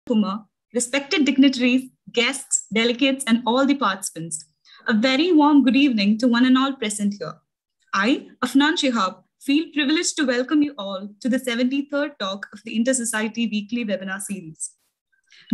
Kumar, respected dignitaries, guests, delegates, and all the participants. A very warm good evening to one and all present here. I, Afnan Shihab, feel privileged to welcome you all to the 73rd talk of the Inter-Society Weekly Webinar Series.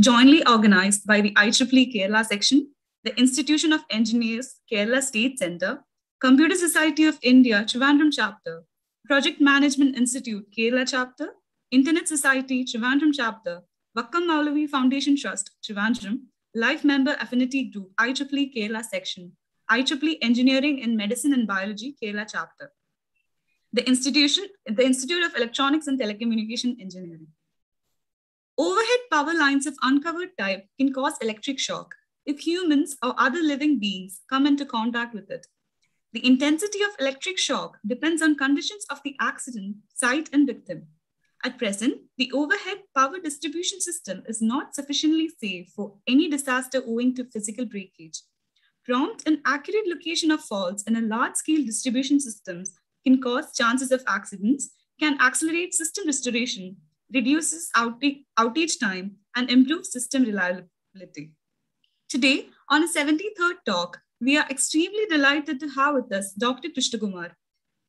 Jointly organized by the IEEE Kerala section, the Institution of Engineers, Kerala State Centre, Computer Society of India, Trivandrum Chapter, Project Management Institute, Kerala Chapter, Internet Society, Trivandrum Chapter, Vakkam Maulavi Foundation Trust, Trivandrum, Life Member Affinity Group, IEEE Kerala Section, IEEE Engineering in Medicine and Biology, Kerala Chapter, the Institute of Electronics and Telecommunication Engineering. Overhead power lines of uncovered type can cause electric shock if humans or other living beings come into contact with it. The intensity of electric shock depends on conditions of the accident, site, and victim. At present, the overhead power distribution system is not sufficiently safe for any disaster owing to physical breakage. Prompt and accurate location of faults in a large-scale distribution systems can cause chances of accidents, can accelerate system restoration, reduces outage time, and improves system reliability. Today, on a 73rd talk, we are extremely delighted to have with us Dr. Krishna Kumar,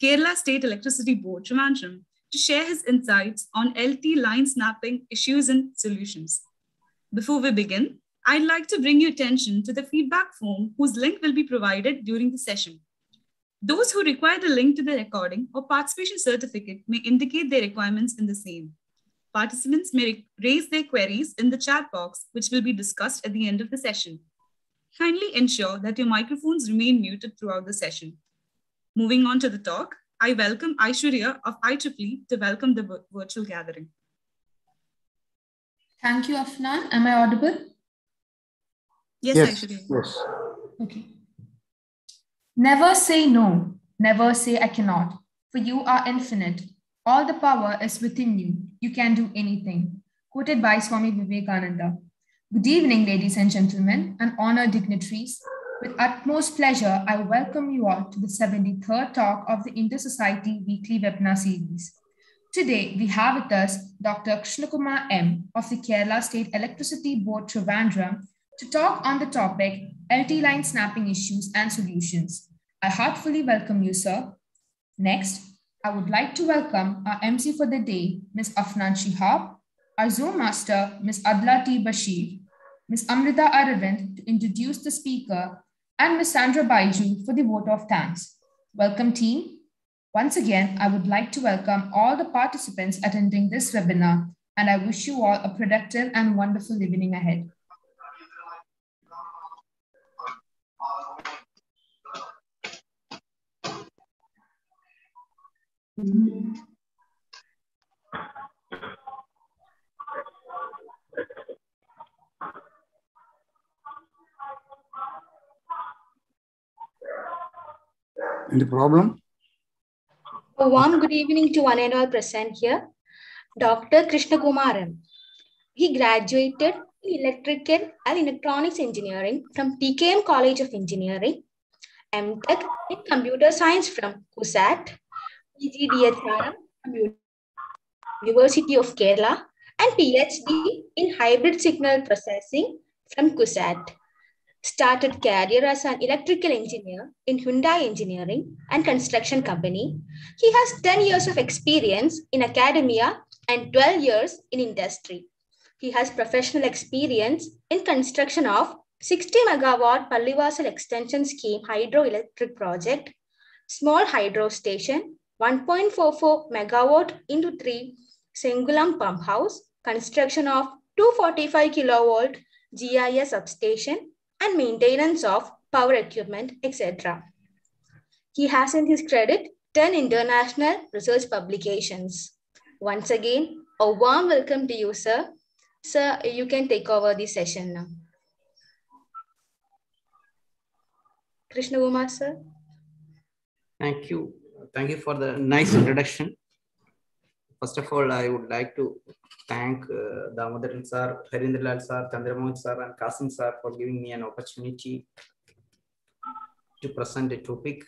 Kerala State Electricity Board, Trivandrum, to share his insights on LT line snapping issues and solutions. Before we begin, I'd like to bring your attention to the feedback form whose link will be provided during the session. Those who require the link to the recording or participation certificate may indicate their requirements in the same. Participants may raise their queries in the chat box, which will be discussed at the end of the session. Kindly ensure that your microphones remain muted throughout the session. Moving on to the talk, I welcome Aishwarya of IEEE to welcome the virtual gathering. Thank you, Afnan. Am I audible? Yes, Aishwarya. Yes. Okay. Never say no. Never say I cannot. For you are infinite. All the power is within you. You can do anything. Quoted by Swami Vivekananda. Good evening, ladies and gentlemen, and honored dignitaries. With utmost pleasure, I welcome you all to the 73rd talk of the Inter-Society Weekly Webinar Series. Today, we have with us Dr. Krishna Kumar M. of the Kerala State Electricity Board, Trivandrum, to talk on the topic LT line snapping issues and solutions. I heartfully welcome you, sir. Next, I would like to welcome our MC for the day, Ms. Afnan Shihab, our Zoom Master, Ms. Adla T. Bashir, Ms. Amrita Aravind to introduce the speaker, and Ms. Sandra Baiju for the vote of thanks. Welcome, team. Once again, I would like to welcome all the participants attending this webinar, and I wish you all a productive and wonderful evening ahead. Any problem? A warm good evening to one and all present here. Dr. Krishna Kumaran. He graduated in Electrical and Electronics Engineering from TKM College of Engineering, MTech in Computer Science from KUSAT, PGDHRM from University of Kerala, and PhD in Hybrid Signal Processing from KUSAT. Started career as an electrical engineer in Hyundai Engineering and Construction Company. He has 10 years of experience in academia and 12 years in industry. He has professional experience in construction of 60 megawatt Pallivasal Extension Scheme hydroelectric project, small hydro station, 1.44 megawatt into 3 Sengulam pump house, construction of 245 kilovolt GIS substation, and maintenance of power equipment, etc. He has in his credit 10 international research publications. Once again, a warm welcome to you, sir. Sir, you can take over the session now. Krishna Kumar, sir. Thank you. Thank you for the nice introduction. First of all, I would like to thank Damodaran sir, Harindralal sir, Chandramohan sir, and Kasim sir for giving me an opportunity to present a topic.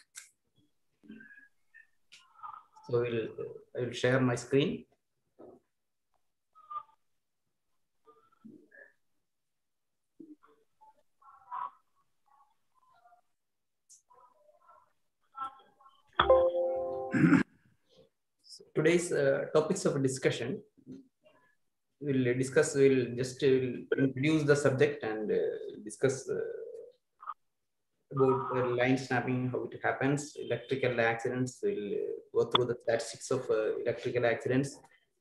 So I will share my screen. today's topics of discussion, we'll introduce the subject and discuss about line snapping, how it happens, electrical accidents. We'll go through the statistics of electrical accidents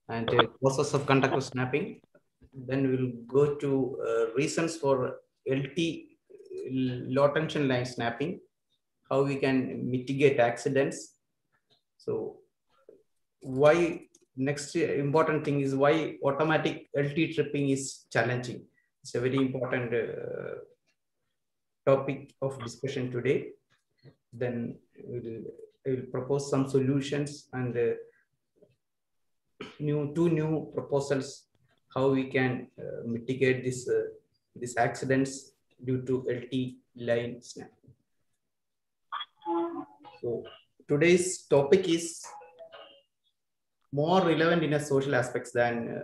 and process of conductor snapping. Then we'll go to reasons for LT, low tension line snapping, how we can mitigate accidents. So why, next important thing is why automatic LT tripping is challenging. It's a very important topic of discussion today. Then I will propose some solutions and two new proposals how we can mitigate these accidents due to LT line snapping. So today's topic is more relevant in a social aspects than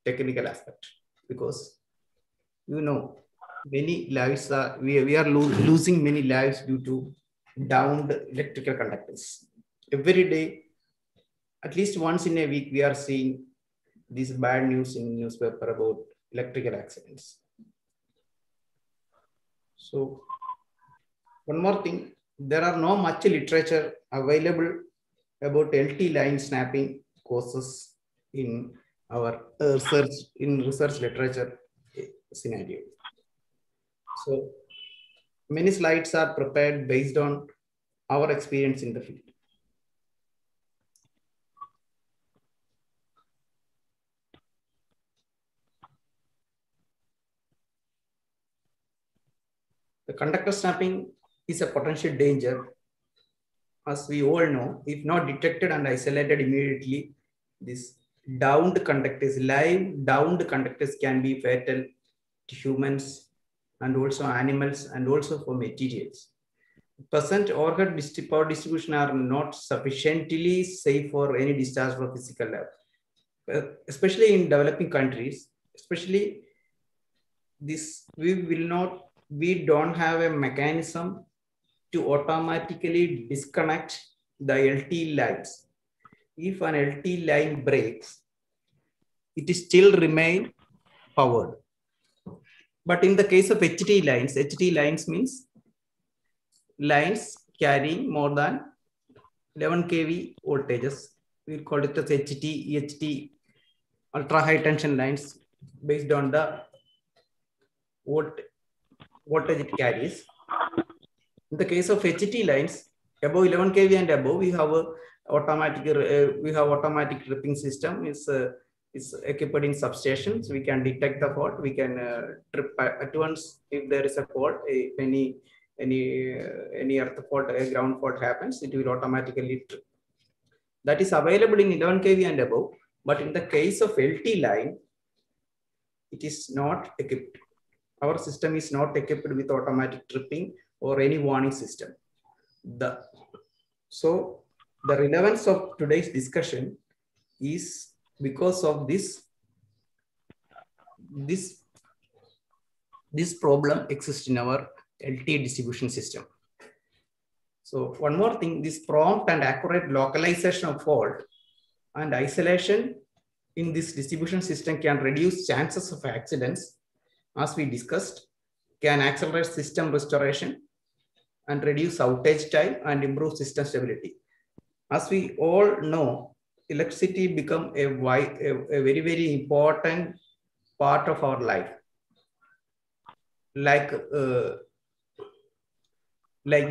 technical aspect, because many lives are we are losing many lives due to downed electrical conductors. Every day, at least once in a week, we are seeing this bad news in newspaper about electrical accidents. So one more thing, there are no much literature available about LT line snapping causes in our research literature scenario. So many slides are prepared based on our experience in the field. The conductor snapping is a potential danger. As we all know, if not detected and isolated immediately, these live downed conductors can be fatal to humans and also animals and also for materials. Present overhead power distribution are not sufficiently safe for any discharge from physical lab, especially in developing countries. Especially this, we don't have a mechanism to automatically disconnect the LT lines. If an LT line breaks, it still remain powered. But in the case of HT lines means lines carrying more than 11 kV voltages. We call it as HT, EHT, ultra high tension lines based on the voltage it carries. In the case of HT lines, above 11 kV and above, we have automatic tripping system. Is equipped in substations. We can detect the fault. We can trip at once if there is a fault. If any earth fault, a ground fault happens, it will automatically trip. That is available in 11 kV and above. But in the case of LT line, it is not equipped. Our system is not equipped with automatic tripping or any warning system. So the relevance of today's discussion is because of this problem exists in our LT distribution system. So one more thing, this prompt and accurate localization of fault and isolation in this distribution system can reduce chances of accidents, as we discussed, can accelerate system restoration and reduce outage time and improve system stability. As we all know, electricity become a very, very important part of our life. Like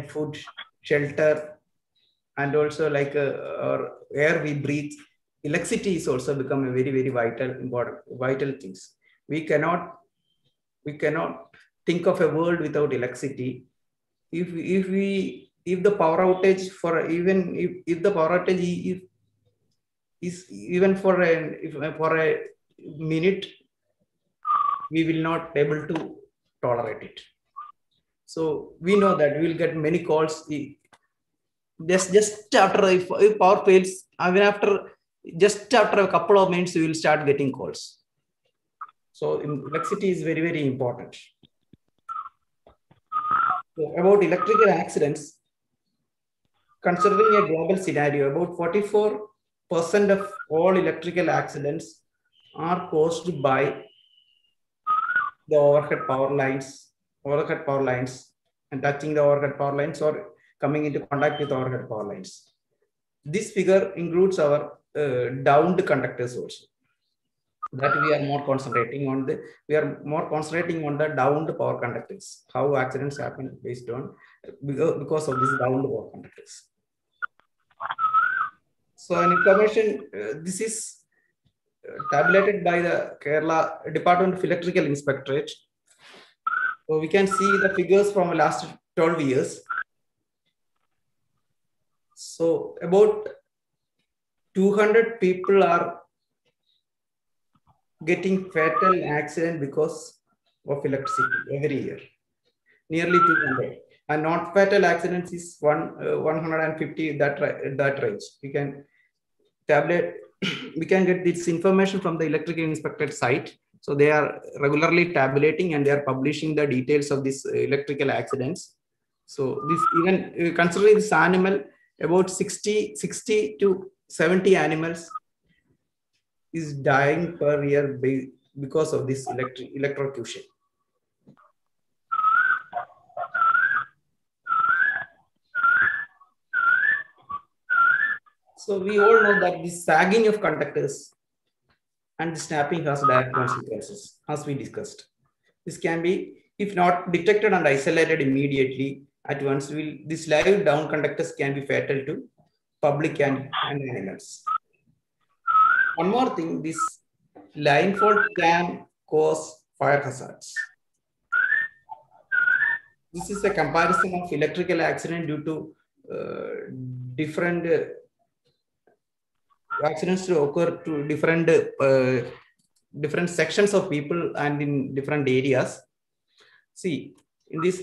food, shelter, and also like our air we breathe. Electricity is also become a very, very vital things. We cannot think of a world without electricity. If the power outage if the power outage is even for a minute, we will not be able to tolerate it. So we know that we will get many calls. Just after if power fails, just after a couple of minutes, we will start getting calls. So electricity is very, very important. So about electrical accidents, considering a global scenario, about 44 of all electrical accidents are caused by the overhead power lines, and touching the overhead power lines or coming into contact with overhead power lines. This figure includes our downed conductors also. That we are more concentrating on the downed power conductors. How accidents happen based on because of this downed power conductors. So an information this is tabulated by the Kerala Department of Electrical Inspectorate. So we can see the figures from the last 12 years. So about 200 people are getting fatal accident because of electricity every year. Nearly 200. And non-fatal accidents is 150, that range. We can tabulate. We can get this information from the electrical inspectorate site. So they are regularly tabulating and they are publishing the details of these electrical accidents. So this, even considering this animal, about 60 to 70 animals is dying per year because of this electrocution. So we all know that the sagging of conductors and the snapping has direct consequences, as we discussed. This can be, if not detected and isolated immediately at once, these live down conductors can be fatal to public and animals. One more thing, this line fault can cause fire hazards. This is a comparison of electrical accident due to different accidents to occur to different sections of people and in different areas. See, in this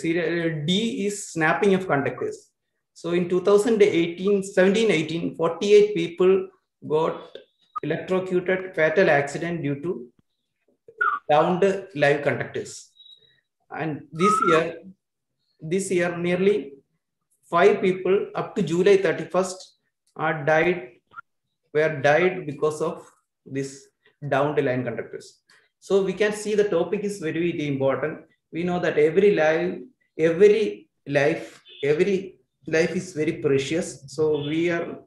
serial D is snapping of conductors. So in 2017-18, 48 people got electrocuted fatal accident due to downed live conductors. And this year nearly 5 people up to July 31st were died because of this downed line conductors. So we can see the topic is very, very important. We know that every life is very precious. So we are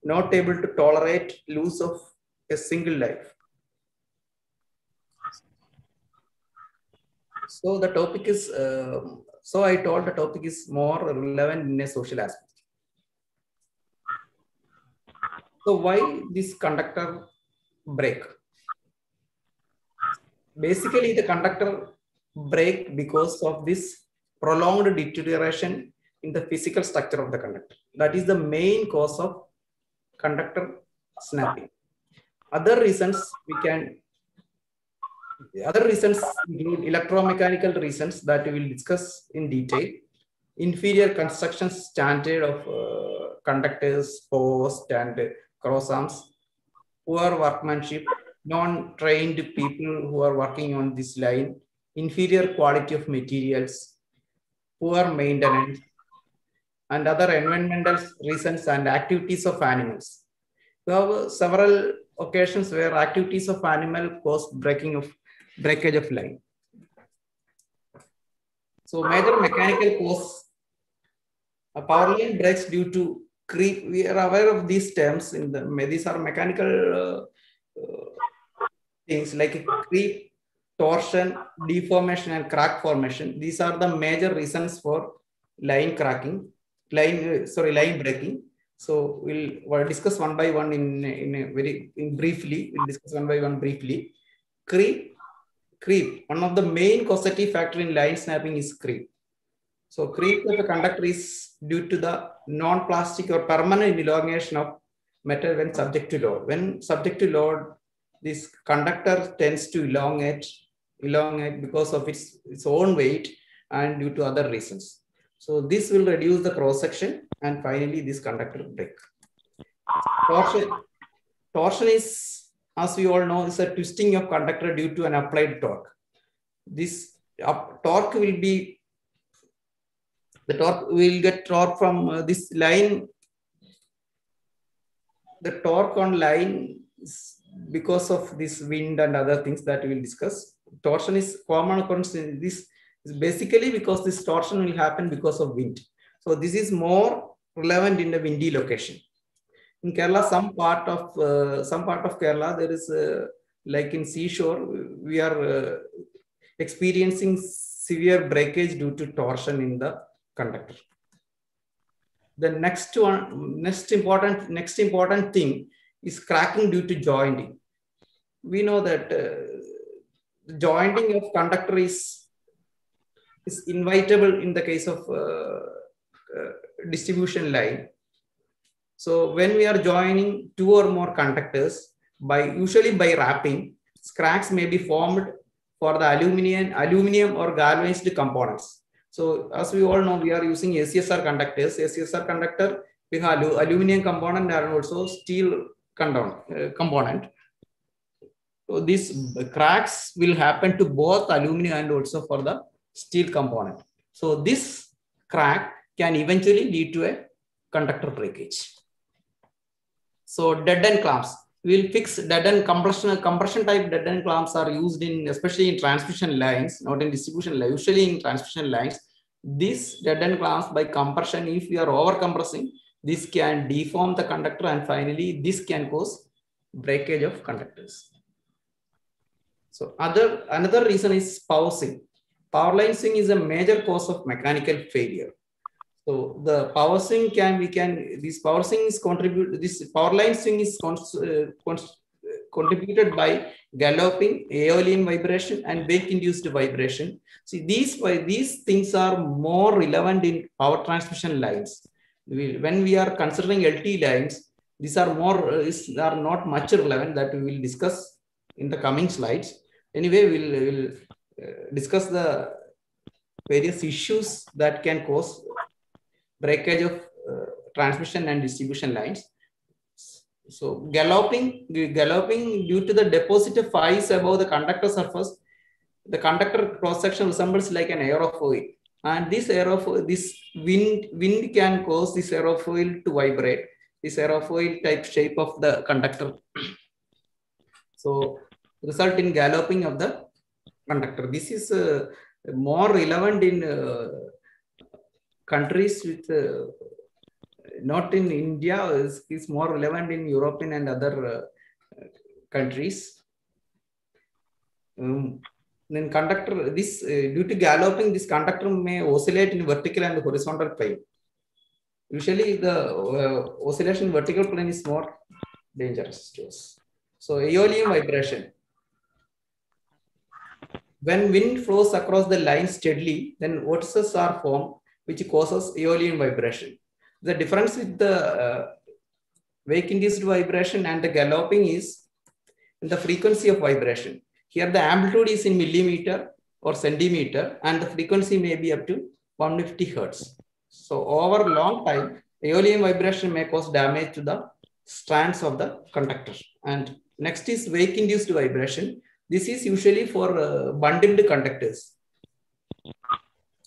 not able to tolerate loss of a single life. So the topic is, so I told the topic is more relevant in a social aspect. So why this conductor break? Basically, the conductor break because of this prolonged deterioration in the physical structure of the conductor. That is the main cause of conductor snapping. Other reasons include electromechanical reasons that we will discuss in detail. Inferior construction standard of conductors, posts, and cross arms, poor workmanship, non-trained people who are working on this line, inferior quality of materials, poor maintenance, and other environmental reasons and activities of animals. We have several occasions where activities of animal cause breakage of line. So major mechanical cause, a power line breaks due to creep. We are aware of these terms. These are mechanical things like creep, torsion, deformation, and crack formation. These are the major reasons for line breaking. So we'll discuss one by one briefly. We'll discuss one by one briefly. Creep. One of the main causative factor in line snapping is creep. So creep of a conductor is due to the non-plastic or permanent elongation of metal when subject to load. When subject to load, this conductor tends to elongate because of its own weight and due to other reasons. So this will reduce the cross section and finally this conductor break. Torsion is, as we all know, is a twisting of conductor due to an applied torque. This torque will get torque from this line. the torque on line is because of this wind and other things that we will discuss. Torsion is common occurrence in this is basically because this torsion will happen because of wind. So this is more relevant in the windy location. In Kerala, some part of Kerala, there is like in seashore, we are experiencing severe breakage due to torsion in the conductor. The next important thing is cracking due to jointing. We know that jointing of conductor is inevitable in the case of distribution line. So when we are joining two or more conductors, usually by wrapping, cracks may be formed for the aluminum or galvanized components. So as we all know, we are using ACSR conductors. ACSR conductor, we have aluminum component and also steel component. So these cracks will happen to both aluminum and also for the steel component. So this crack can eventually lead to a conductor breakage. So dead end clamps. We'll fix dead end compression type dead end clamps are used in, especially in transmission lines, not in distribution lines, usually in transmission lines. These dead end clamps by compression, if we are over compressing, this can deform the conductor and finally this can cause breakage of conductors. So another reason is power swing. Power line swing is a major cause of mechanical failure. So the power swing this power line swing is contributed by galloping, aeolian vibration and wake induced vibration. See, these things are more relevant in power transmission lines. When we are considering LT lines, these are not much relevant, that we will discuss in the coming slides. Anyway, we'll discuss the various issues that can cause breakage of transmission and distribution lines. So galloping due to the deposit of ice above the conductor surface, the conductor cross section resembles like an aerofoil, and this wind can cause this aerofoil to vibrate, this aerofoil type shape of the conductor. So result in galloping of the conductor. This is more relevant in countries with not in India, is more relevant in European and other countries. Then conductor, due to galloping, this conductor may oscillate in vertical and horizontal plane. Usually the oscillation in vertical plane is more dangerous to us. So aeolian vibration. When wind flows across the line steadily, then vortices are formed, which causes aeolian vibration. The difference with the wake induced vibration and the galloping is in the frequency of vibration. Here the amplitude is in millimeter or centimeter and the frequency may be up to 150 hertz. So over a long time, aeolian vibration may cause damage to the strands of the conductor. And next is wake induced vibration. This is usually for bundled conductors.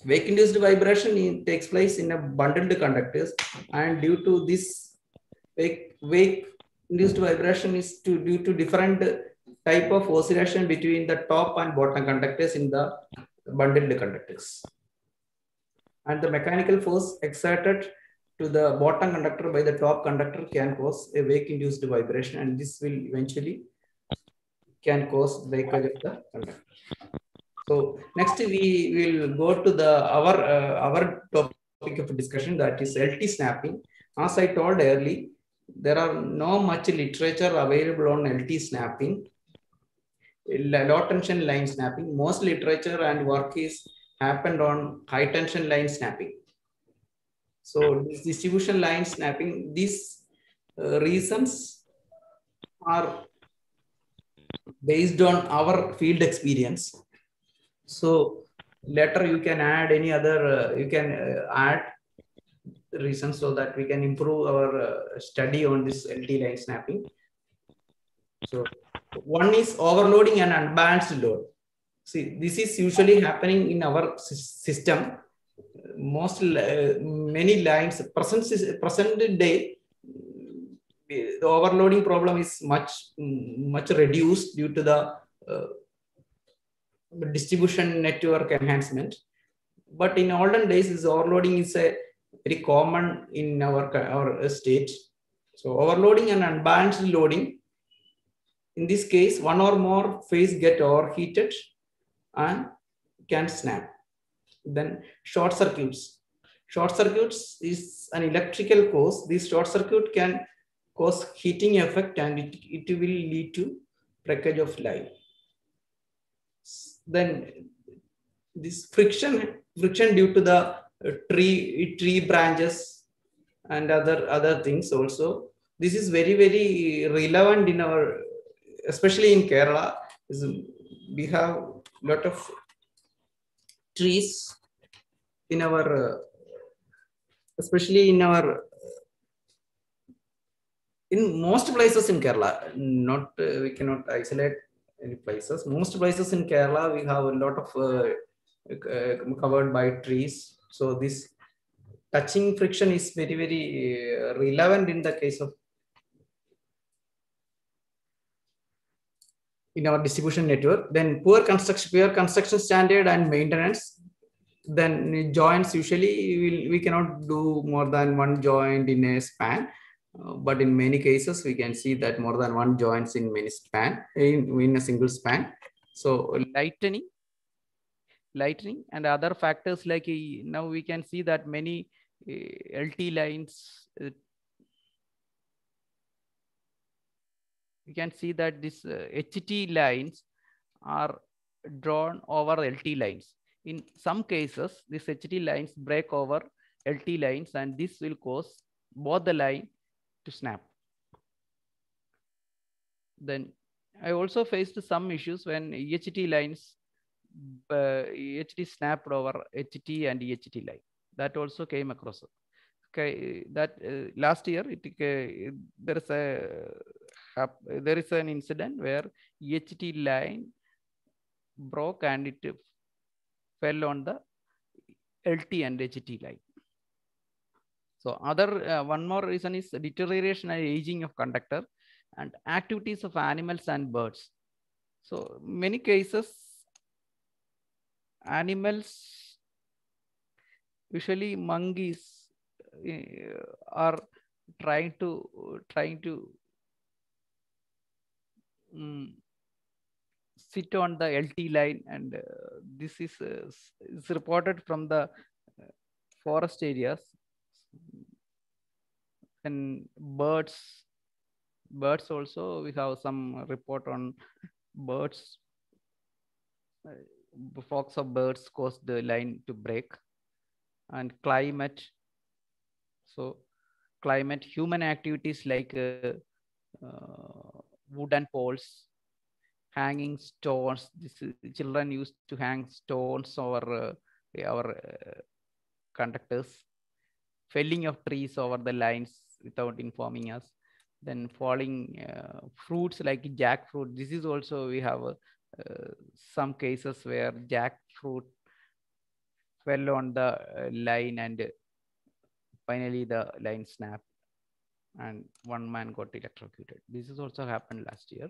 Wake induced vibration takes place in a bundled conductors, and due to this wake induced vibration is due to different type of oscillation between the top and bottom conductors in the bundled conductors. And the mechanical force exerted to the bottom conductor by the top conductor can cause a wake induced vibration, and this will eventually can cause breakage of the conductor. So next we will go to our topic of discussion, that is LT snapping. As I told earlier, there are no much literature available on LT snapping, low tension line snapping. Most literature and work is happened on high tension line snapping. So this distribution line snapping, these reasons are based on our field experience. So later you can add any other, add reasons so that we can improve our study on this LT line snapping. So one is overloading and unbalanced load. See, this is usually happening in our system. Many lines, present day, the overloading problem is much reduced due to the distribution network enhancement. But in olden days, this overloading is a very common in our state. So overloading and unbalanced loading, in this case, one or more phase get overheated and can snap. Then short circuits. Short circuits is an electrical cause. This short circuit can cause heating effect and it will lead to breakage of line. Then this friction due to the tree branches and other things also. This is very relevant in our, especially in Kerala. We have a lot of trees in our, especially in our, in most places in Kerala. Not we cannot isolate any places. Most places in Kerala we have a lot of covered by trees. So this touching friction is very relevant in the case of in our distribution network. Then poor construction standard and maintenance. Then joints, usually we cannot do more than one joint in a span. But in many cases, we can see that more than one joints in many span, in a single span. So lightening and other factors like now we can see that many LT lines, we can see that this HT lines are drawn over LT lines. In some cases, these HT lines break over LT lines and this will cause both the line to snap. Then I also faced some issues when EHT lines, EHT snapped over HT and EHT line. That also came across. Okay, that last year there is an incident where EHT line broke and it fell on the LT and HT line. So one more reason is deterioration and aging of conductor and activities of animals and birds. So many cases, animals, usually monkeys, are trying to sit on the LT line, and this is reported from the forest areas. And birds also, we have some report on birds. Flocks of birds caused the line to break. And climate. So climate, human activities like wooden poles, hanging stones. Children used to hang stones over our conductors, felling of trees over the lines without informing us, then falling fruits like jackfruit. This is also, we have some cases where jackfruit fell on the line and finally the line snapped and one man got electrocuted. This is also happened last year.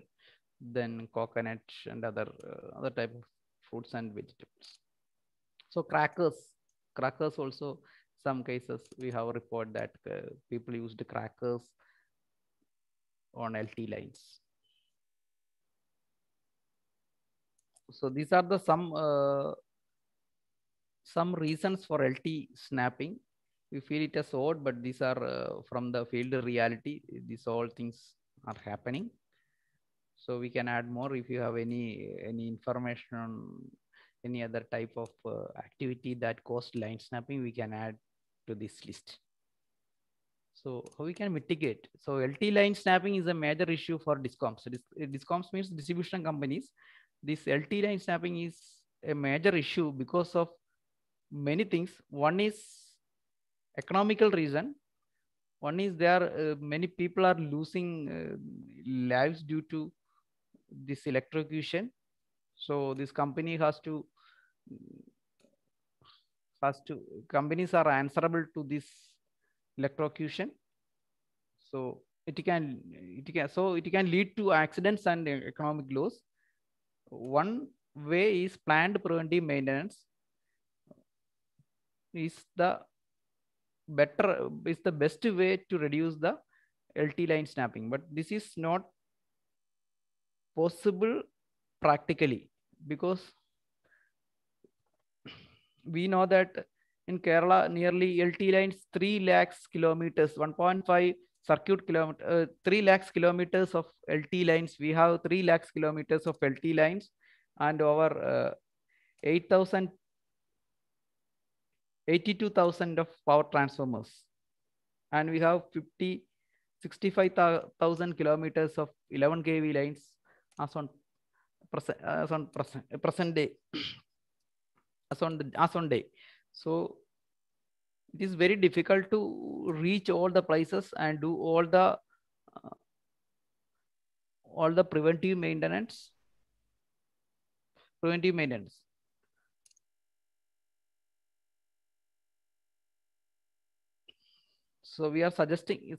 Then coconut and other type of fruits and vegetables. So crackers also, some cases we have a report that people used crackers on LT lines. So these are the some reasons for LT snapping. We feel it as odd, but these are from the field reality. These all things are happening. So we can add more if you have any information on any other type of activity that caused line snapping, we can add to this list. So how we can mitigate? So LT line snapping is a major issue for DISCOMs. So DISCOMs means distribution companies. This LT line snapping is a major issue because of many things. One is economical reason. One is there many people are losing lives due to this electrocution. So this company companies are answerable to this electrocution. So it can lead to accidents and economic loss. One way is planned preventive maintenance is the best way to reduce the LT line snapping, but this is not possible practically because we know that in Kerala nearly LT lines 3 lakhs kilometers, 1.5 circuit kilometer, 3 lakhs kilometers of LT lines. We have 3 lakhs kilometers of LT lines and over 82,000 of power transformers, and we have 65,000 kilometers of 11 kV lines as on present day, as on day. So it is very difficult to reach all the places and do all the preventive maintenance. So we are suggesting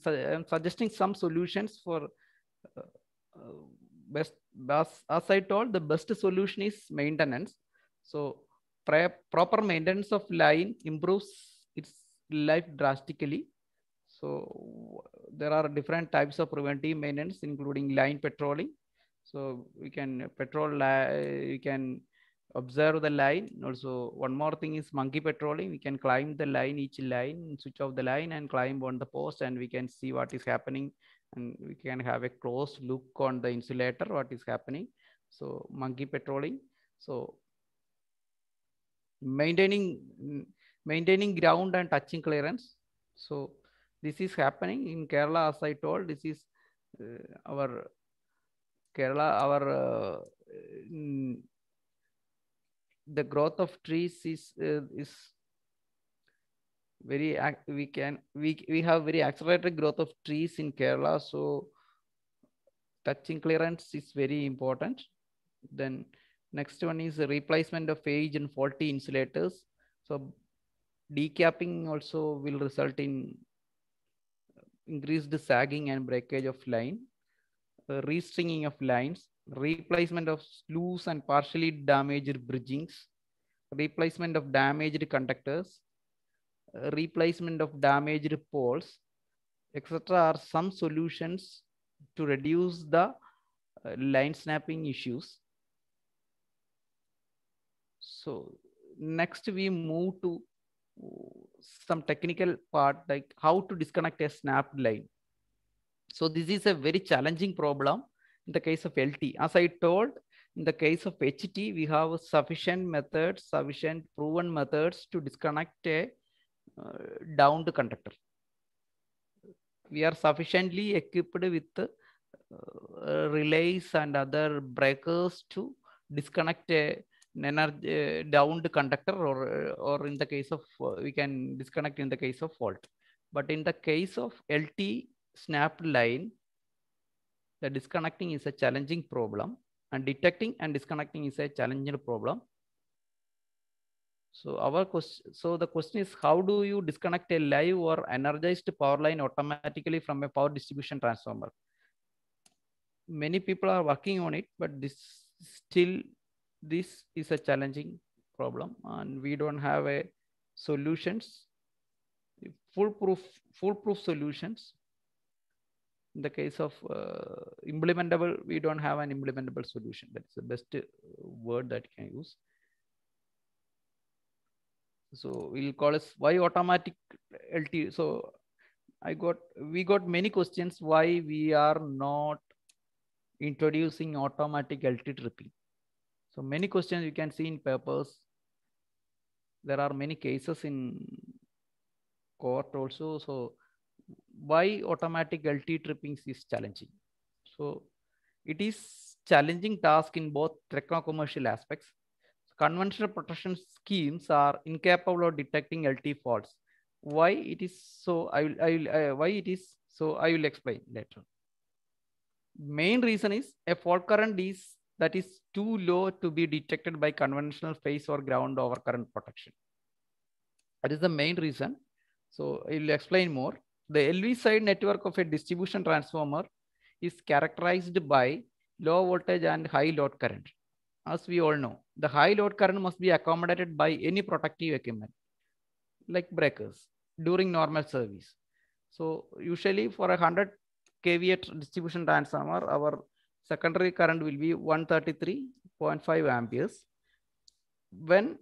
some solutions for best. As I told, the best solution is maintenance. So proper maintenance of line improves its life drastically. So there are different types of preventive maintenance, including line patrolling. So we can we can observe the line. Also, one more thing is monkey patrolling. We can climb the line, each line, switch off the line and climb on the post, and we can see what is happening. And we can have a close look on the insulator, what is happening. So monkey patrolling. So maintaining ground and touching clearance. So this is happening in Kerala, as I told. This is our Kerala. The growth of trees is very we have very accelerated growth of trees in Kerala. So touching clearance is very important. Then next one is the replacement of aged and faulty insulators. So decapping also will result in increased sagging and breakage of line, restringing of lines, replacement of loose and partially damaged bridgings, replacement of damaged conductors, replacement of damaged poles, etc. are some solutions to reduce the line snapping issues. So next we move to some technical part, like how to disconnect a snapped line. So this is a very challenging problem in the case of LT. As I told, in the case of HT, we have sufficient proven methods to disconnect a downed conductor. We are sufficiently equipped with relays and other breakers to disconnect a downed conductor, or in the case of we can disconnect in the case of fault. But in the case of LT snapped line, the disconnecting is a challenging problem, and detecting and disconnecting is a challenging problem. So the question is, how do you disconnect a live or energized power line automatically from a power distribution transformer? Many people are working on it, but this is a challenging problem, and we don't have a solutions, foolproof solutions. In the case of implementable, we don't have an implementable solution. That's the best word that you can use. So we'll call it why automatic LT. So we got many questions why we are not introducing automatic LT tripping. So many questions you can see in papers. There are many cases in court also. So why automatic LT tripping is challenging? So it is challenging task in both techno-commercial aspects. Conventional protection schemes are incapable of detecting LT faults. Why it is so? I will explain later. Main reason is a fault current that is too low to be detected by conventional phase or ground overcurrent protection. That is the main reason. So I will explain more. the LV side network of a distribution transformer is characterized by low voltage and high load current. As we all know, the high load current must be accommodated by any protective equipment like breakers during normal service. So usually for a 100 kVA distribution transformer, our secondary current will be 133.5 amperes. When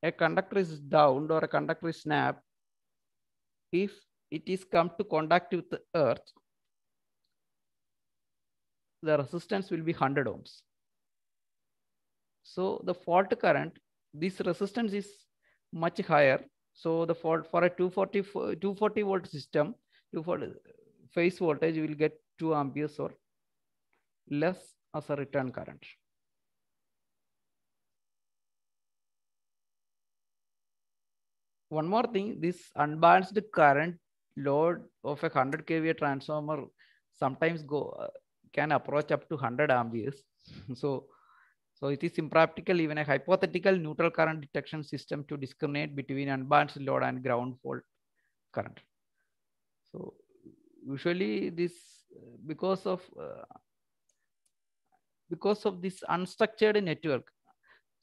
a conductor is downed or a conductor is snapped, if it is come to contact with the earth, the resistance will be 100 ohms. So the fault current, this resistance is much higher. So the fault for a 240 volt system, 240 phase voltage will get 2 amperes or less as a return current. One more thing, this unbalanced current load of a 100 kVA transformer sometimes can approach up to 100 amperes. So it is impractical, even a hypothetical neutral current detection system, to discriminate between unbalanced load and ground fault current. So usually this, because of this unstructured network,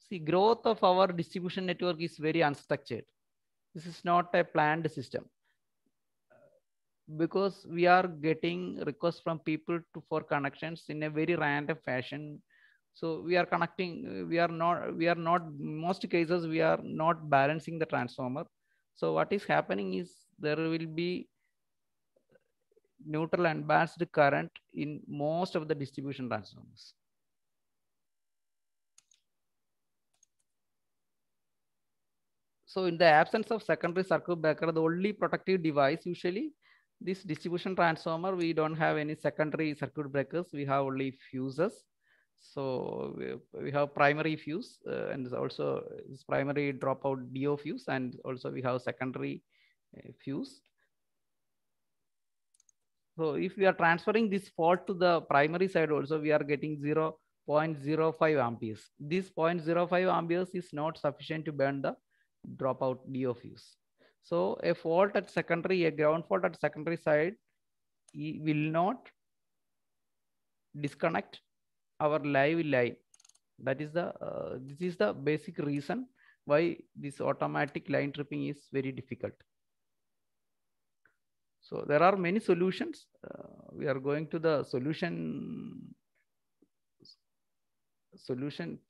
see, growth of our distribution network is very unstructured. This is not a planned system, because we are getting requests from people for connections in a very random fashion. So we are connecting, we are not, most cases, we are not balancing the transformer. So what is happening is there will be neutral and balanced current in most of the distribution transformers. So in the absence of secondary circuit breaker, the only protective device, usually this distribution transformer, we don't have any secondary circuit breakers. We have only fuses. So we have primary fuse and also this primary dropout DO fuse, and also we have secondary fuse. So if we are transferring this fault to the primary side also, we are getting 0.05 amperes. This 0.05 amperes is not sufficient to burn the dropout DO fuse. So a fault at secondary, a ground fault at secondary side will not disconnect our live line. That is this is the basic reason why this automatic line tripping is very difficult. So there are many solutions. We are going to the solution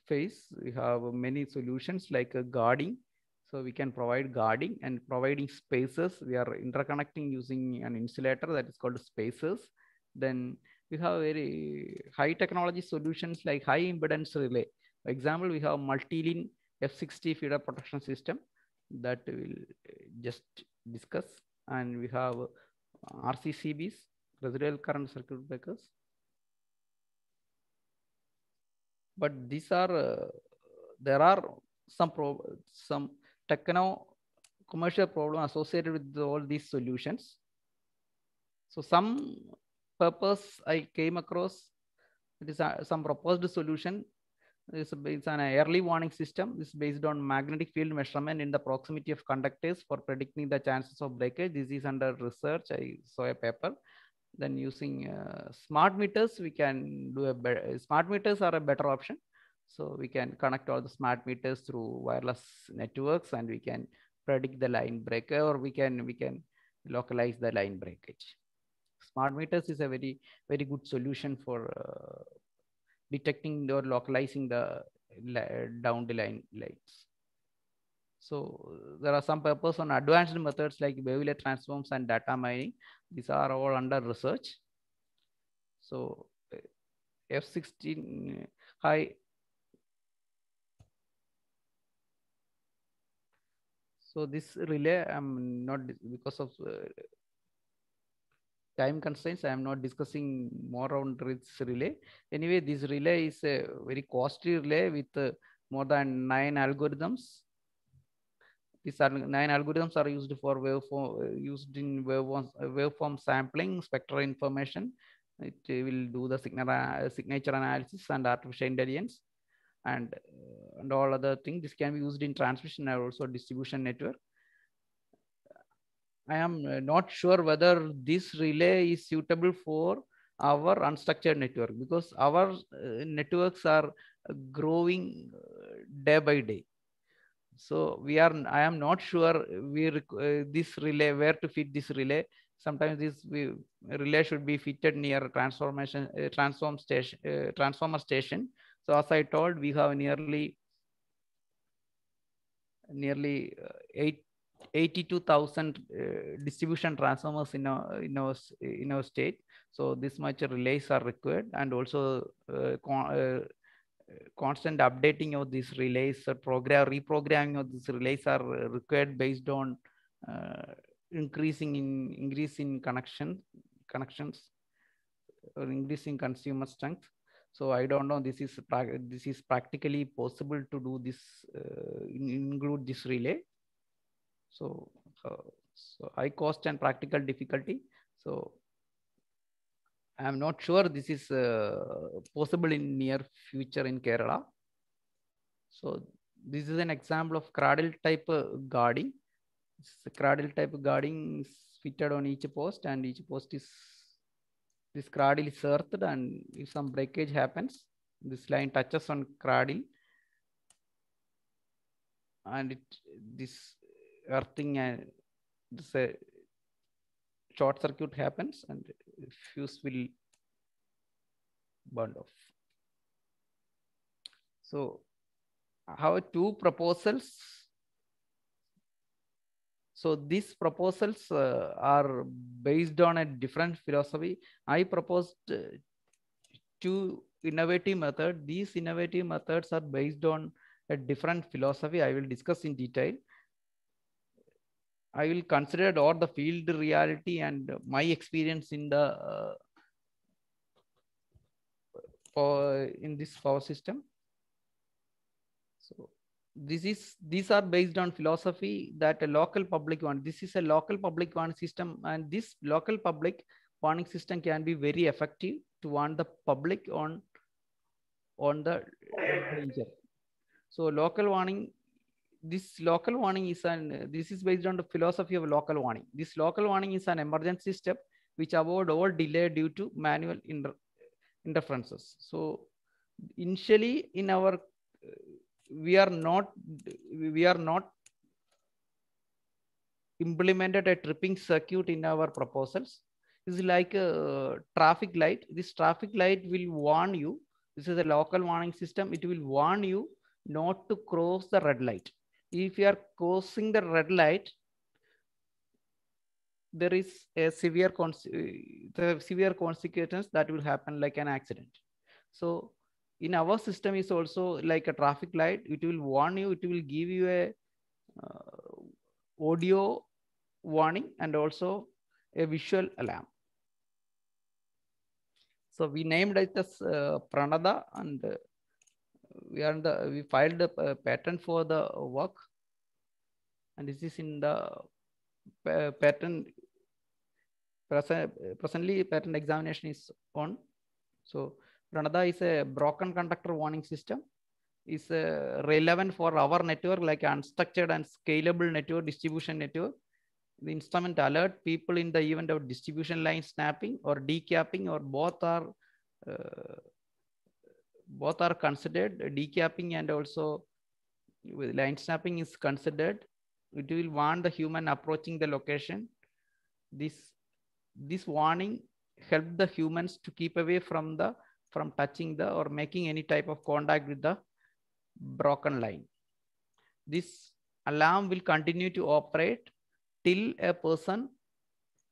phase. We have many solutions like guarding. So we can provide guarding and providing spacers. We are interconnecting using an insulator that is called spacers. Then we have very high technology solutions like high impedance relay. For example, we have multi-lean F60 feeder protection system that we'll just discuss. And we have RCCBs, residual current circuit breakers. But these are, there are some commercial problem associated with all these solutions. So some purpose I came across, it is some proposed solution. It's an early warning system. This is based on magnetic field measurement in the proximity of conductors for predicting the chances of breakage. This is under research. I saw a paper. Then using smart meters, we can do smart meters are a better option. So we can connect all the smart meters through wireless networks, and we can predict the line breaker, or we can localize the line breakage. Smart meters is a very good solution for detecting or localizing the down the line lights. So there are some purpose on advanced methods like wavelet transforms and data mining. These are all under research. So F16 high. So this relay, I'm not, because of time constraints, I am not discussing more on this relay. Anyway, this relay is a very costly relay with more than 9 algorithms. These 9 algorithms are used for waveform sampling, spectral information. It will do the signature analysis and artificial intelligence and all other things. This can be used in transmission and also distribution network. I am not sure whether this relay is suitable for our unstructured network, because our networks are growing day by day. So I am not sure this relay, where to fit this relay. Sometimes this relay should be fitted near transformer station. So as I told, we have nearly 82,000 distribution transformers in our state. So this much relays are required, and also constant updating of these relays, reprogramming of these relays are required based on increase in connections or increasing consumer strength. So I don't know, this is practically possible to do this, include this relay. So high cost and practical difficulty. So I am not sure this is possible in near future in Kerala. So this is an example of cradle type guarding. Cradle type guarding is fitted on each post, and each post is, this cradle is earthed, and if some breakage happens, this line touches on cradle, and this earthing and this short circuit happens, and fuse will burn off. So I have two proposals. So these proposals are based on a different philosophy. I proposed two innovative methods. These innovative methods are based on a different philosophy. I will discuss in detail. I will consider all the field reality and my experience in the in this power system. So these are based on philosophy that a local public one. This is a local public warning system, and this local public warning system can be very effective to warn the public on the danger. So local warning. This local warning is this is based on the philosophy of local warning. This local warning is an emergency step which avoid all delay due to manual interferences. So initially in our we are not implemented a tripping circuit in our proposals. It's like a traffic light. This traffic light will warn you. This is a local warning system. It will warn you not to cross the red light. If you are crossing the red light, there is a severe consequences that will happen, like an accident. So in our system is also like a traffic light. It will warn you. It will give you a audio warning and also a visual alarm. So we named it as Pranada, and we filed a patent for the work, and this is in the patent. Presently, patent examination is on. So Pranada is a broken conductor warning system. Is relevant for our network, like unstructured and scalable network, distribution network. The instrument alert people in the event of distribution line snapping or decapping, or both are considered. Decapping and also line snapping is considered. It will warn the human approaching the location. This warning help the humans to keep away from touching the or making any type of contact with the broken line. This alarm will continue to operate till a person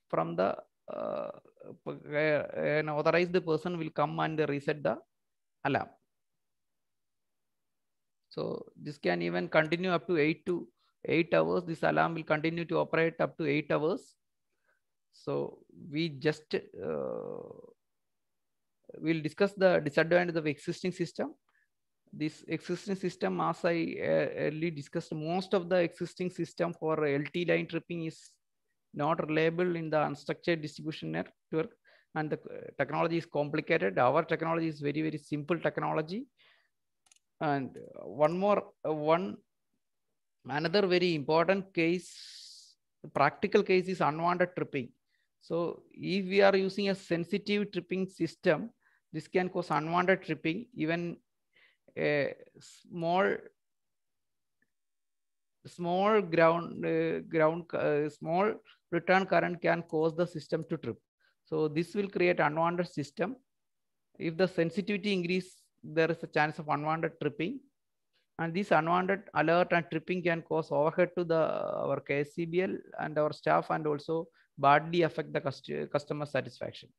from the an authorized person will come and reset the alarm. So this can even continue up to 8 hours. This alarm will continue to operate up to 8 hours. So we just will discuss the disadvantages of existing system. This existing system, as I earlier discussed, most of the existing system for LT line tripping is not reliable in the unstructured distribution network, and the technology is complicated. Our technology is very, very simple technology. And another very important case The practical case is unwanted tripping. So if we are using a sensitive tripping system, this can cause unwanted tripping. Even a small small return current can cause the system to trip. So this will create unwanted system. If the sensitivity increase, there is a chance of unwanted tripping. And this unwanted alert and tripping can cause overhead to our KSCBL and our staff, and also badly affect the customer satisfaction.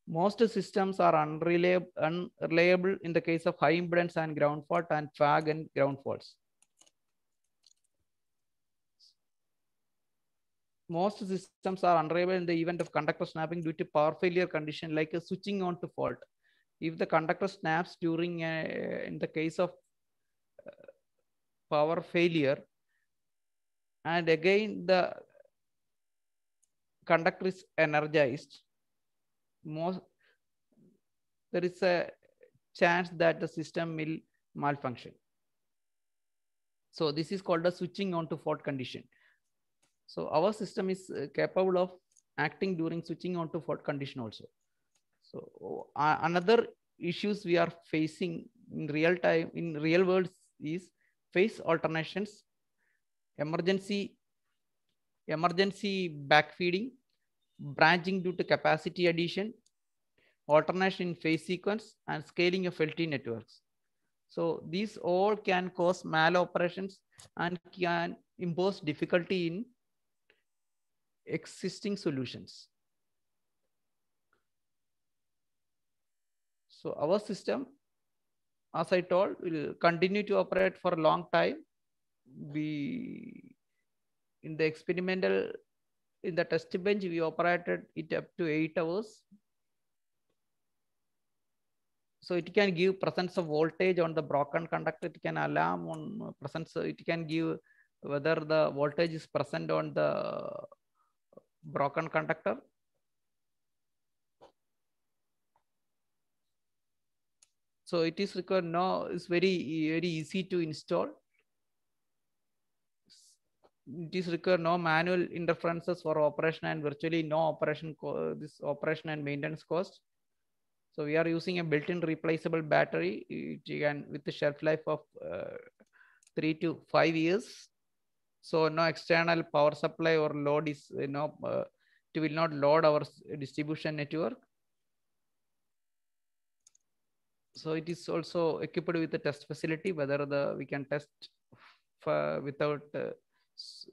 Most systems are unreliable in the case of high impedance and ground fault and fag and ground faults. Most systems are unreliable in the event of conductor snapping due to power failure condition, like a switching on to fault. If the conductor snaps during in the case of power failure, and again the conductor is energized, there is a chance that the system will malfunction. So this is called a switching on to fault condition. So our system is capable of acting during switching on to fault condition also. So another issues we are facing in real time, in real world, is phase alternations, emergency backfeeding, branching due to capacity addition, alternation in phase sequence, and scaling of LT networks. So these all can cause maloperations and can impose difficulty in existing solutions. So our system, as I told, will continue to operate for a long time. In the experimental, in the test bench, we operated it up to 8 hours. So it can give presence of voltage on the broken conductor. It can alarm on presence. It can give whether the voltage is present on the broken conductor. So it is required. No, it's very easy to install. It is required no manual interferences for operation and virtually no operation operation and maintenance cost. So we are using a built-in replaceable battery. It can with the shelf life of 3 to 5 years. So no external power supply or load is it will not load our distribution network. So it is also equipped with a test facility, whether we can test without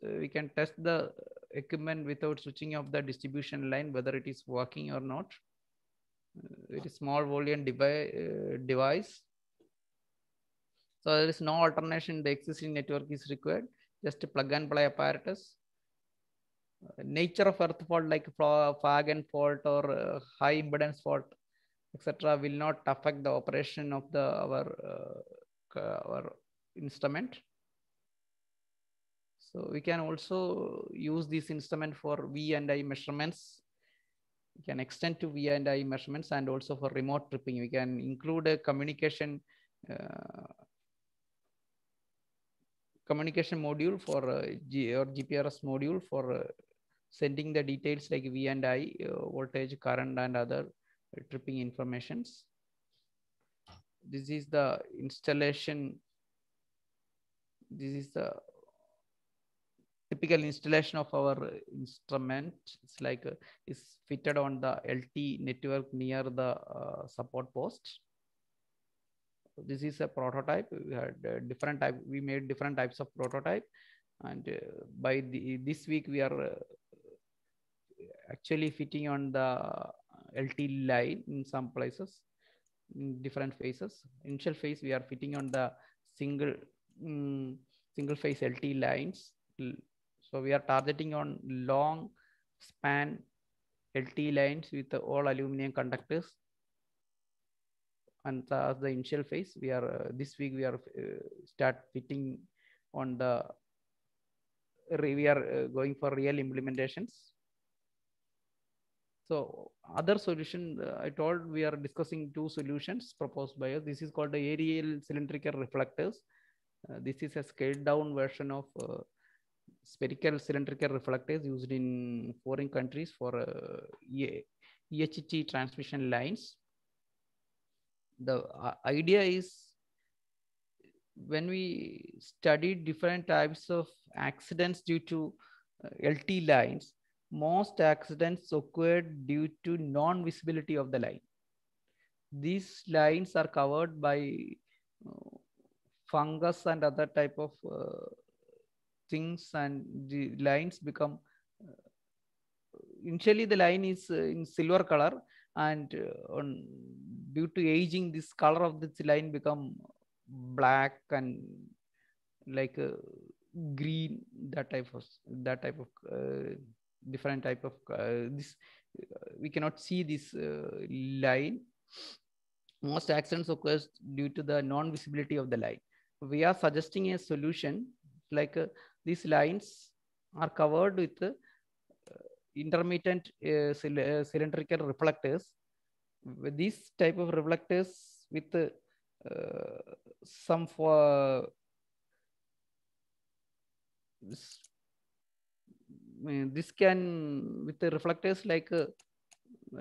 we can test the equipment without switching off the distribution line, whether it is working or not. It is small volume device. So there is no alternation. The existing network is required. Just a plug and play apparatus. Nature of earth fault like fag and fault or high impedance fault, etc., will not affect the operation of our instrument. So we can also use this instrument for V&I measurements. We can extend to V&I measurements, and also for remote tripping. We can include a communication module for or GPRS module for sending the details like V&I, voltage, current, and other tripping informations. This is the installation. This is the typical installation of our instrument. It's like is fitted on the LT network near the support post. This is a prototype. We had different type. We made different types of prototype, and by this week we are actually fitting on the LT line in some places, in different phases. Initial phase we are fitting on the single phase LT lines. So we are targeting on long span LT lines with all aluminum conductors. And as the initial phase, we are this week we are start fitting on the. We are going for real implementations. So other solution, I told we are discussing 2 solutions proposed by us. This is called the aerial cylindrical reflectors. This is a scaled down version of spherical cylindrical reflectors used in foreign countries for EHT transmission lines. The idea is, when we study different types of accidents due to LT lines, most accidents occurred due to non-visibility of the line. These lines are covered by fungus and other type of things, and the lines become initially the line is in silver color, and due to aging, this color of this line become black and like green, that type of different type of this we cannot see this line. Most accidents occurs due to the non-visibility of the line. We are suggesting a solution like these lines are covered with intermittent cylindrical reflectors. With these type of reflectors with some for this can with the reflectors like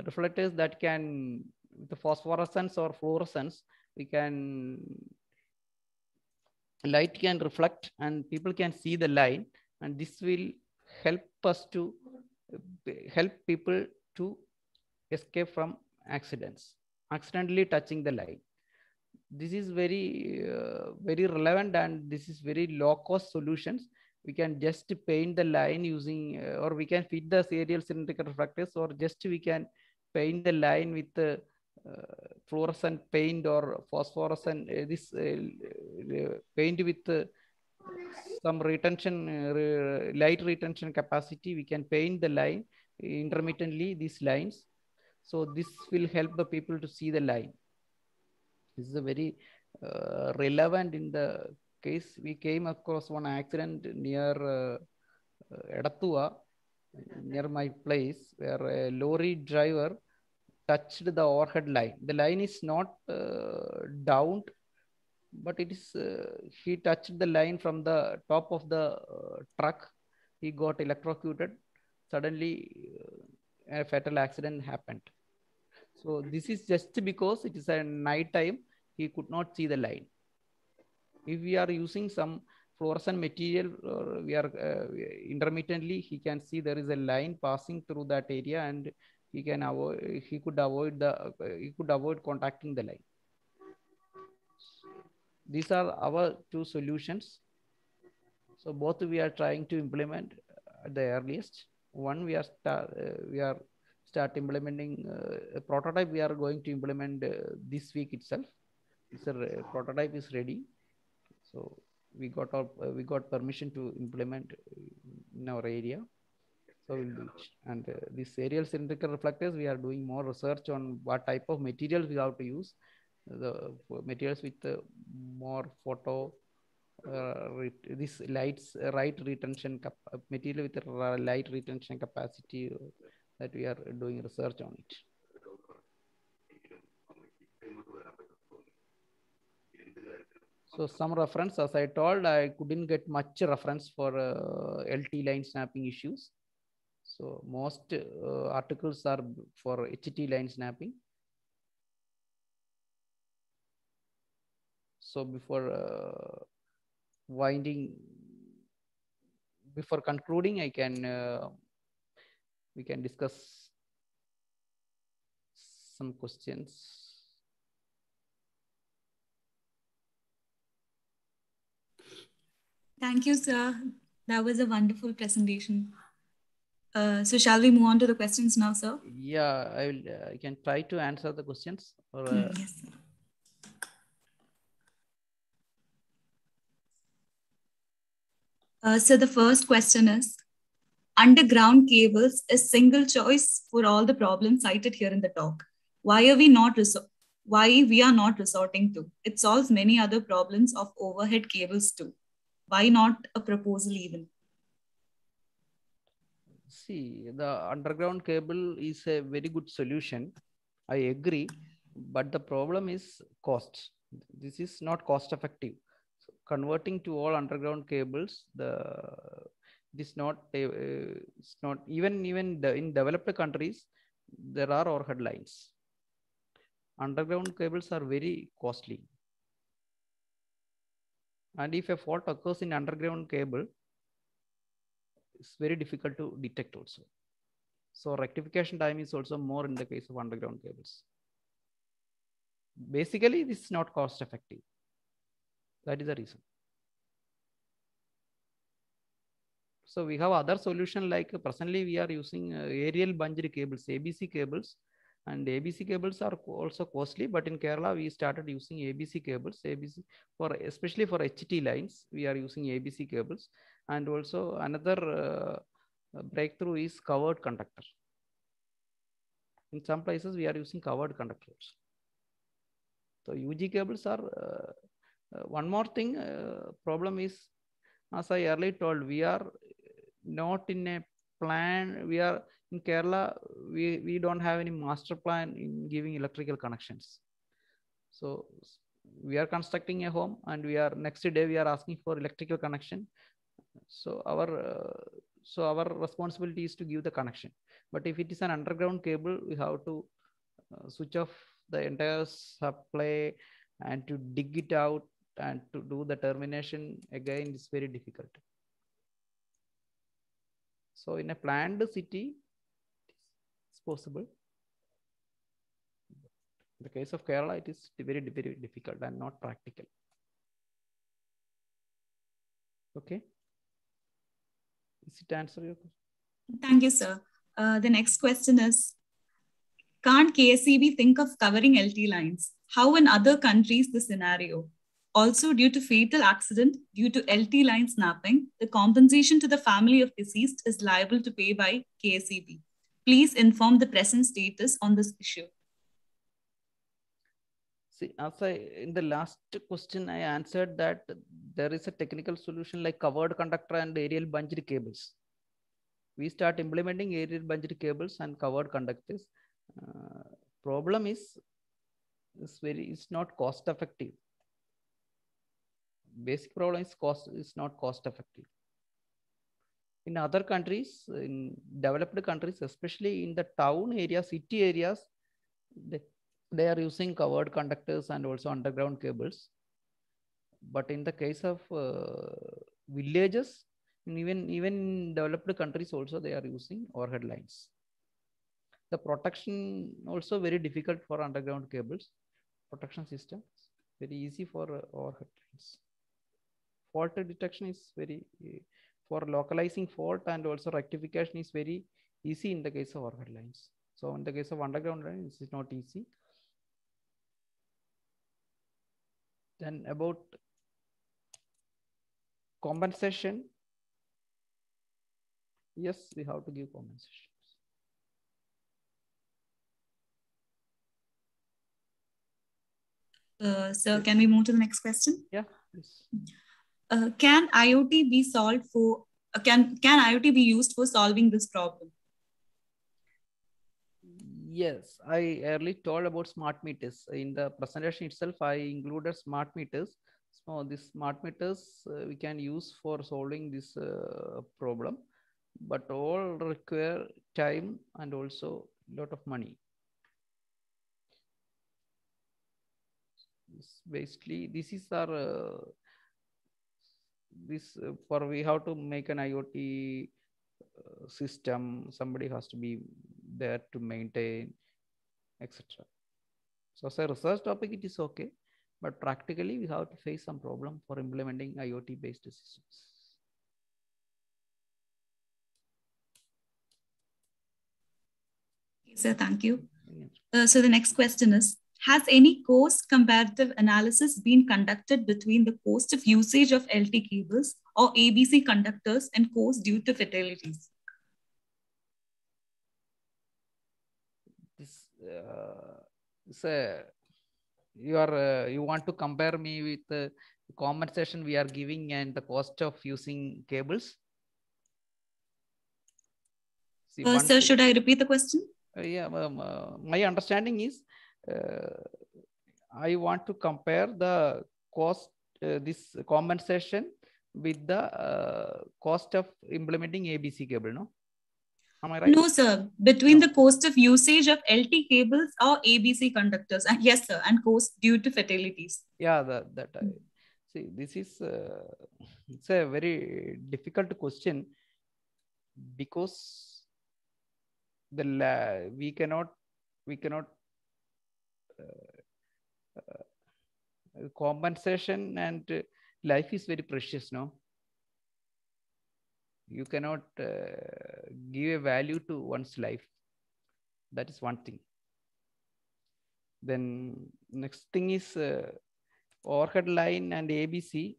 reflectors that can with the phosphorescence or fluorescence, we can light can reflect and people can see the line, and this will help us to help people to escape from accidents accidentally touching the line. This is very very relevant, and this is very low cost solutions. We can just paint the line using or we can feed the serial cylindrical reflectors, or just we can paint the line with the fluorescent paint or phosphorescent this paint with some retention light retention capacity. We can paint the line intermittently, these lines, so this will help the people to see the line. This is a very relevant in the case. We came across one accident near Edatua, near my place, where a lorry driver touched the overhead line. The line is not downed, but it is he touched the line from the top of the truck. He got electrocuted. Suddenly, a fatal accident happened. So this is just because it is a night time, he could not see the line. If we are using some fluorescent material, or we are intermittently, he can see there is a line passing through that area, and he can avoid. He could avoid contacting the line. These are our two solutions. So both we are trying to implement at the earliest. One, we are start implementing a prototype. We are going to implement this week itself. This prototype is ready. So we got permission to implement in our area. So we'll do it. And these serial cylindrical reflectors, we are doing more research on what type of materials we have to use. The materials with more photo, this lights light retention material with light retention capacity, that we are doing research on it. So some reference, as I told, I couldn't get much reference for LT line snapping issues. So most articles are for HT line snapping. So before concluding, I can we can discuss some questions. Thank you, sir. That was a wonderful presentation. So shall we move on to the questions now, sir? Yeah, I can try to answer the questions. Or, yes, sir. So the first question is, underground cables is single choice for all the problems cited here in the talk. Why are we not resorting to? It solves many other problems of overhead cables too. Why not a proposal even? See, the underground cable is a very good solution. I agree, but the problem is cost. This is not cost effective. So converting to all underground cables, It's not even in developed countries, there are overhead lines. Underground cables are very costly. And if a fault occurs in underground cable, it's very difficult to detect also. So rectification time is also more in the case of underground cables. Basically, this is not cost effective. That is the reason. So we have other solution, like presently we are using aerial bunged cables, ABC cables, and ABC cables are also costly, but in Kerala we started using ABC cables. ABC for especially for HT lines, we are using ABC cables. And also another breakthrough is covered conductor. In some places we are using covered conductors. So UG cables are one more thing. Problem is, as I earlier told, we are not in a plan. We are in Kerala. We don't have any master plan in giving electrical connections. So we are constructing a home, and next day we are asking for electrical connection. So our responsibility is to give the connection. But if it is an underground cable, we have to switch off the entire supply and to dig it out and to do the termination again is very difficult. So in a planned city, it's possible. In the case of Kerala, it is very, very difficult and not practical. Okay. Is it answer your question? Thank you, sir. The next question is, can't KSEB think of covering LT lines? How in other countries the scenario? Also, due to fatal accident due to LT line snapping, the compensation to the family of deceased is liable to pay by KSEB. Please inform the present status on this issue. See, as in the last question, I answered that there is a technical solution like covered conductor and aerial bunged cables. We start implementing aerial bunged cables and covered conductors. Problem is, it's not cost effective. Basic problem is not cost effective. In other countries, in developed countries, especially in the town areas, city areas, they are using covered conductors and also underground cables. But in the case of villages, even in developed countries also, they are using overhead lines. The protection also very difficult for underground cables. Protection system very easy for overhead lines. Fault detection is very for localizing fault, and also rectification is very easy in the case of overhead lines. So in the case of underground lines, it's not easy. Then about compensation, yes, we have to give compensation. Sir, can we move to the next question? Yeah, please. Can IoT be solved for? Can IoT be used for solving this problem? Yes, I earlier told about smart meters. In the presentation itself, I included smart meters. So these smart meters we can use for solving this problem, but all require time and also a lot of money. Basically, this is our for we have to make an IoT system. Somebody has to be there to maintain, etc. So as a research topic, it is okay, but practically we have to face some problem for implementing IoT-based systems. Okay, sir, thank you. So the next question is, has any cost comparative analysis been conducted between the cost of usage of LT cables or ABC conductors and cost due to fatalities? This you want to compare me with the compensation we are giving and the cost of using cables? See, sir, should I repeat the question? Yeah, my understanding is I want to compare the cost, this compensation with the cost of implementing ABC cable, no? Am I right? No, sir. Between No. the cost of usage of LT cables or ABC conductors. And yes, sir. And cost due to fatalities. Yeah, see, this is it's a very difficult question because we cannot compensation, and life is very precious, no? You cannot give a value to one's life. That is one thing. Then next thing is overhead line and ABC.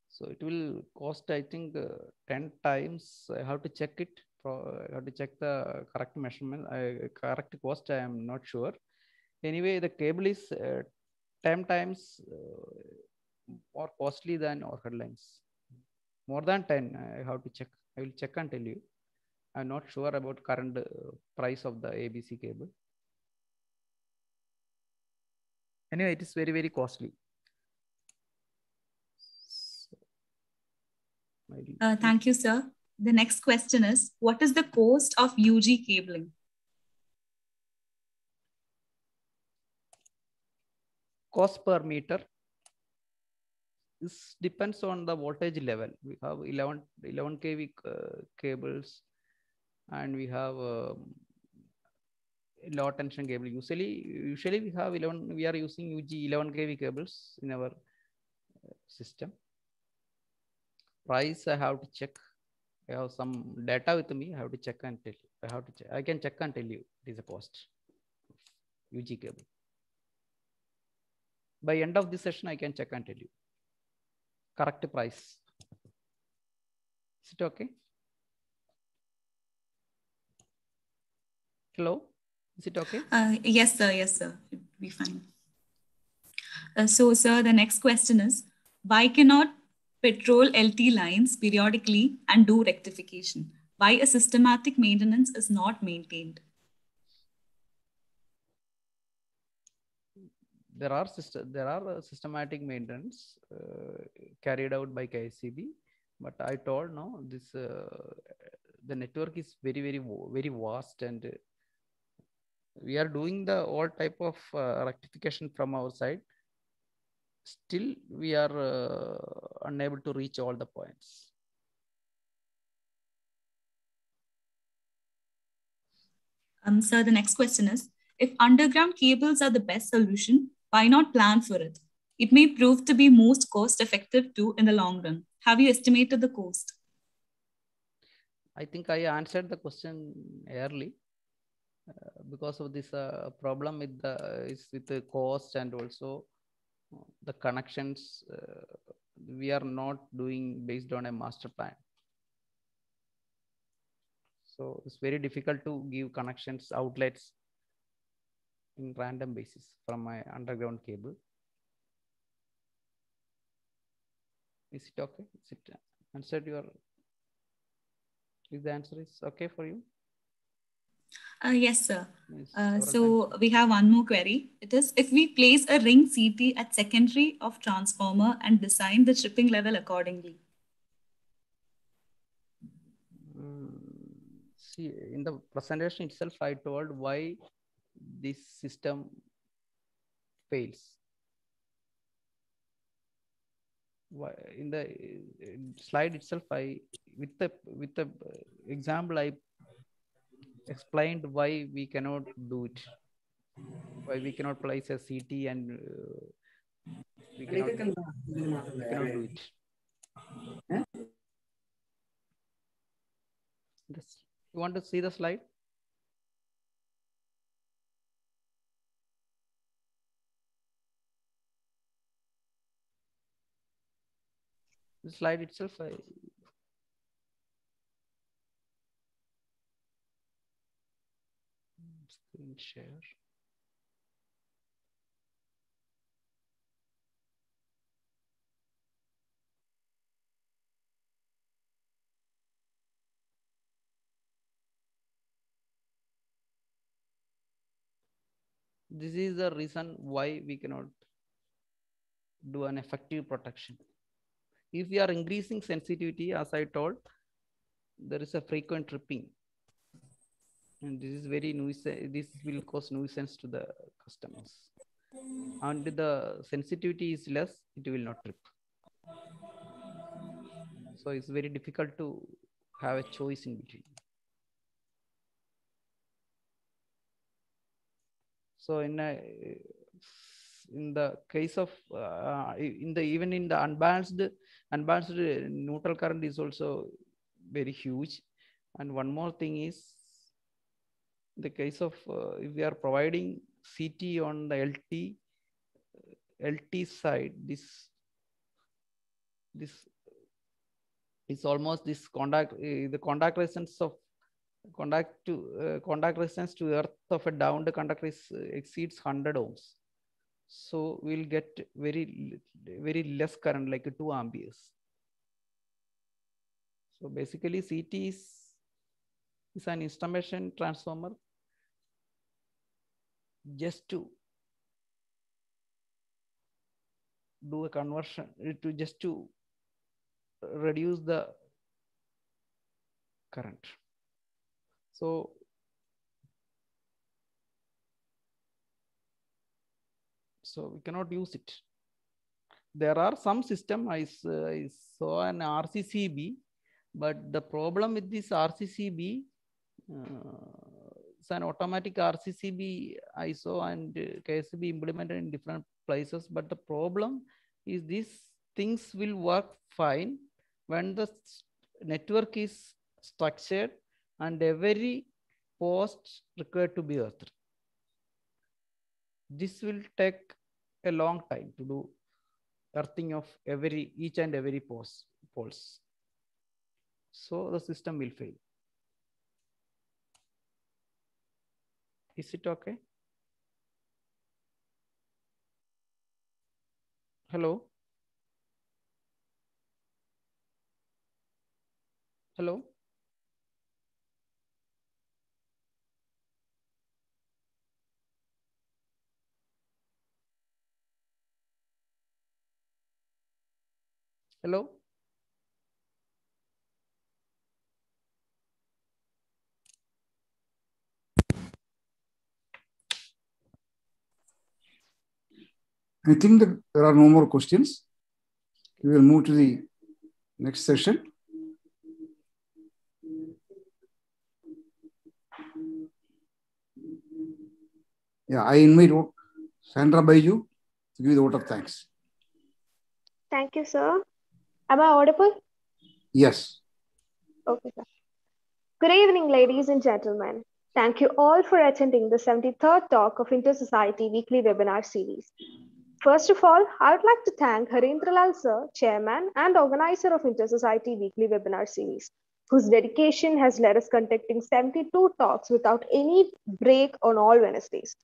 So it will cost, I think, 10 times. I have to check it. I have to check the correct measurement, correct cost. I am not sure. Anyway, the cable is 10 times more costly than overhead lines. More than 10. I have to check. I will check and tell you. I'm not sure about current price of the ABC cable. Anyway, it is very, very costly. Thank you, sir. The next question is, what is the cost of UG cabling? Cost per meter. This depends on the voltage level. We have 11 kV cables, and we have low tension cable. Usually we have 11. We are using UG 11 kV cables in our system. Price I have to check. I have some data with me. I have to check and tell you. I can check and tell you it is a cost of UG cable. By end of this session, I can check and tell you correct price. Is it okay? Hello? Is it okay? Yes, sir. Yes, sir. It will be fine. So, sir, the next question is, why cannot patrol LT lines periodically and do rectification? Why a systematic maintenance is not maintained? There are systematic maintenance carried out by KSCB, but I told no, this the network is very vast, and we are doing the all type of rectification from our side. Still, we are unable to reach all the points. Sir, the next question is, if underground cables are the best solution, why not plan for it? It may prove to be most cost effective too in the long run. Have you estimated the cost? I think I answered the question early. Because of this problem with the cost, and also the connections, we are not doing based on a master plan. So it's very difficult to give connections outlets in random basis from my underground cable. Is it okay? Is it answered your? If the answer is okay for you? Yes, sir. So we have one more query. It is, if we place a ring CT at secondary of transformer and design the tripping level accordingly. See, in the presentation itself, I told why this system fails. Why, in the slide itself, with the example, I explained why we cannot do it. Why we cannot place a CT and we cannot do it. You want to see the slide? The slide itself, screen share. This is the reason why we cannot do an effective protection. if we are increasing sensitivity, as I told, there is a frequent tripping. And this is very nuisance. This will cause nuisance to the customers. And the sensitivity is less, it will not trip. So it's very difficult to have a choice in between. So in the case of even in the unbalanced neutral current is also very huge. And one more thing is the case of if we are providing CT on the LT side, this is almost this the contact resistance to earth of a downed conductor exceeds 100 ohms. So we'll get very less current, like 2 amperes. So basically CT is an instrumentation transformer just to do a conversion, just to reduce the current. So we cannot use it. There are some system, I saw an RCCB, but the problem with this RCCB, it's an automatic RCCB I saw, and KSB implemented in different places. But the problem is these things will work fine when the network is structured and every post required to be earthed. This will take a long time to do earthing of each and every poles. So the system will fail. Is it okay? Hello? Hello? Hello? I think that there are no more questions. We will move to the next session. Yeah, I invite Sandra Baiju to give the vote of thanks. Thank you, sir. Am I audible? Yes. Okay, sir. Good evening, ladies and gentlemen. Thank you all for attending the 73rd talk of Inter-Society Weekly Webinar Series. First of all, I would like to thank Harendra Lal sir, Chairman and Organizer of Inter-Society Weekly Webinar Series, whose dedication has led us conducting 72 talks without any break on all Wednesdays.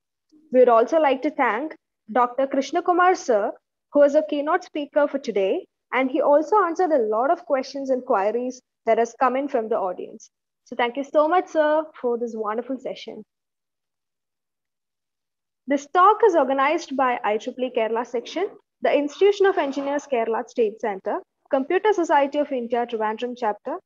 We would also like to thank Dr. Krishna Kumar sir, who is a keynote speaker for today, and he also answered a lot of questions and queries that has come in from the audience. So thank you so much, sir, for this wonderful session. This talk is organized by IEEE Kerala section, the Institution of Engineers Kerala State Center, Computer Society of India Trivandrum chapter,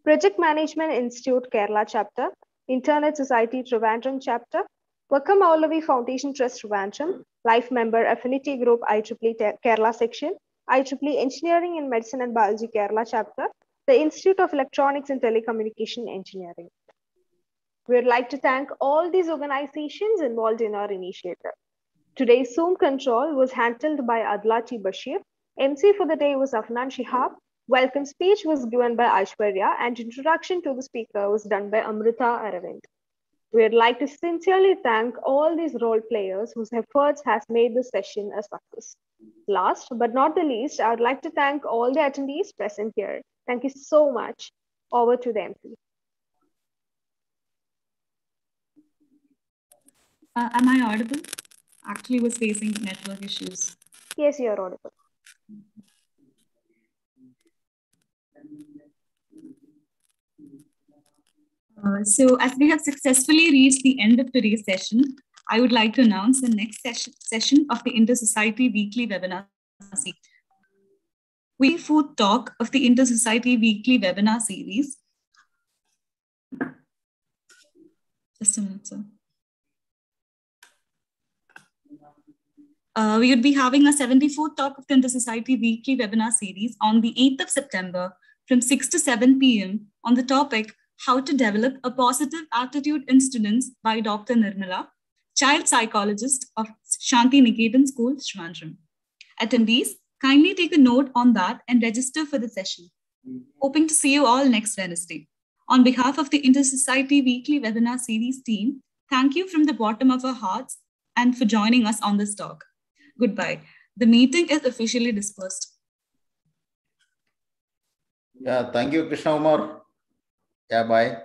Project Management Institute Kerala chapter, Internet Society Trivandrum chapter, Vakam Maulavi Foundation Trust Trivandrum, Life Member Affinity Group IEEE Kerala section, IEEE Engineering in Medicine and Biology Kerala chapter, the Institute of Electronics and Telecommunication Engineering. We would like to thank all these organizations involved in our initiative. Today's Zoom control was handled by Adlati Bashir. MC for the day was Afnan Shihab. Welcome speech was given by Aishwarya, and introduction to the speaker was done by Amrita Aravind. We would like to sincerely thank all these role players whose efforts has made this session a success. Last but not the least, I would like to thank all the attendees present here. Thank you so much. Over to the MC. Am I audible? Actually was facing network issues. Yes, you are audible. So as we have successfully reached the end of today's session, I would like to announce the next session of the Inter-Society Weekly Webinar. We fourth talk of the Inter-Society Weekly Webinar Series. Just a minute, sir. We would be having a 74th talk of the Inter-Society Weekly Webinar Series on the 8th of September from 6 to 7 p.m. on the topic, How to Develop a Positive Attitude in Students by Dr. Nirmala, Child Psychologist of Shanti Niketan School, Trivandrum. Attendees, kindly take a note on that and register for the session. Hoping to see you all next Wednesday. On behalf of the Inter-Society Weekly Webinar Series team, thank you from the bottom of our hearts and for joining us on this talk. Goodbye. The meeting is officially dispersed. Yeah, thank you, Krishna Kumar. Yeah, bye.